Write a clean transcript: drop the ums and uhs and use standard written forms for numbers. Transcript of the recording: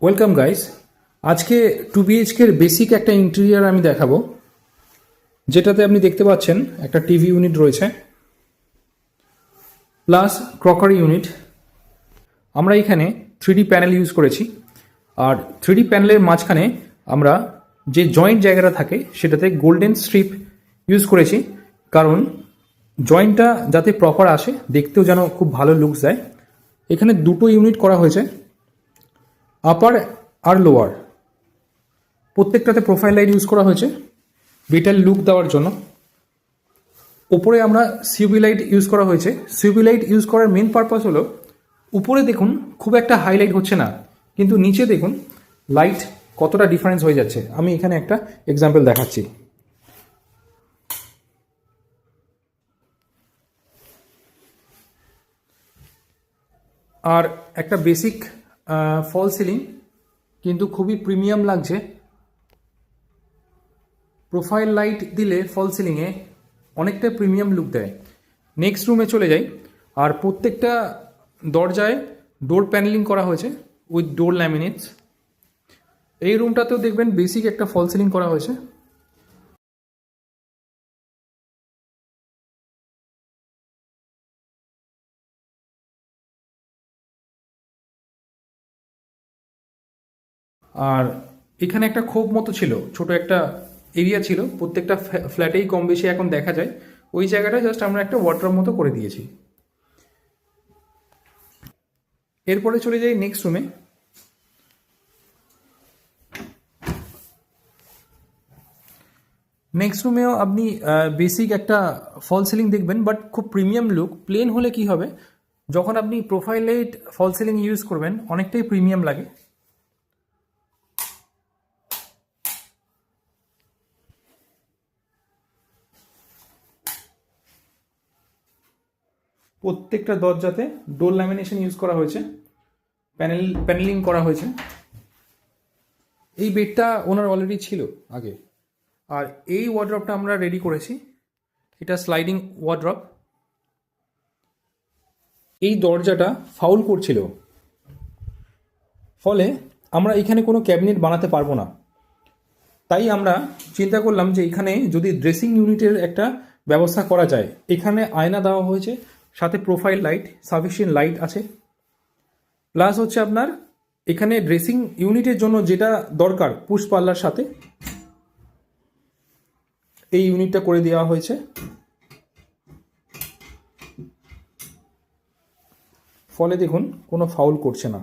Welcome guys. আজকে 2 BHK এর basic একটা ইন্টেরিয়ার আমি দেখাবো, যেটাতে আপনি দেখতে পাচ্ছেন একটা টিভি ইউনিট রয়েছে প্লাস ক্রকারি ইউনিট। আমরা এখানে 3D প্যানেল ইউজ করেছি, আর 3D প্যানেলের মাঝখানে আমরা যে জয়েন্ট জায়গাটা থাকে সেটাতে গোল্ডেন স্ট্রিপ ইউজ করেছি, কারণ জয়েন্টটা যাতে প্রপার আসে, দেখতেও যেন খুব ভালো লুকস দেয়। এখানে দুটো ইউনিট করা হয়েছে, আপার আর লোয়ার। প্রত্যেকটাতে প্রোফাইল লাইট ইউজ করা হয়েছে বেটার লুক দেওয়ার জন্য। ওপরে আমরা সিউবি লাইট ইউজ করা হয়েছে। সিউবি লাইট ইউজ করার মেন পারপাস হলো, উপরে দেখুন খুব একটা হাইলাইট হচ্ছে না, কিন্তু নিচে দেখুন লাইট কতটা ডিফারেন্স হয়ে যাচ্ছে। আমি এখানে একটা এক্সাম্পল দেখাচ্ছি। আর একটা বেসিক ফল সিলিং, কিন্তু খুবই প্রিমিয়াম লাগছে। প্রোফাইল লাইট দিলে ফল সিলিংয়ে অনেকটা প্রিমিয়াম লুক দেয়। নেক্সট রুমে চলে যাই, আর প্রত্যেকটা দরজায় ডোর প্যানেলিং করা হয়েছে উইথ ডোর ল্যামিনেটস। এই রুমটাতেও দেখবেন বেসিক একটা ফল সিলিং করা হয়েছে। আর এখানে একটা খোপ মতো ছিল, ছোট একটা এরিয়া ছিল, প্রত্যেকটা ফ্ল্যাটেই কম বেশি এখন দেখা যায়। ওই জায়গাটা জাস্ট আমরা একটা ওয়ার্ডরোব মতো করে দিয়েছি। এরপরে চলে যাই নেক্সট রুমে। নেক্সট রুমেও আপনি বেসিক একটা ফল সিলিং দেখবেন, বাট খুব প্রিমিয়াম লুক। প্লেন হলে কি হবে, যখন আপনি প্রোফাইল লাইট ফল সিলিং ইউজ করবেন অনেকটাই প্রিমিয়াম লাগে। প্রত্যেকটা দরজাতে ডোর ল্যামিনেশন ইউজ করা হয়েছে, প্যানেলিং করা হয়েছে। এই বেডটা ওনার অলরেডি ছিল আগে। আর এই ওয়ার্ড্রপটা আমরা রেডি করেছি, এটা স্লাইডিং ওয়ার্ড্রপ। এই দরজাটা ফাউল করছিল, ফলে আমরা এখানে কোনো ক্যাবিনেট বানাতে পারবো না। তাই আমরা চিন্তা করলাম যে এখানে যদি ড্রেসিং ইউনিটের একটা ব্যবস্থা করা যায়। এখানে আয়না দেওয়া হয়েছে, সাথে প্রোফাইল লাইট, সাফিসিয়েন্ট লাইট আছে। প্লাস হচ্ছে আপনার এখানে ড্রেসিং ইউনিটের জন্য যেটা দরকার পুশ পাল্লার সাথে এই ইউনিটটা করে দেওয়া হয়েছে। ফলে দেখুন কোনো ফাউল করছে না।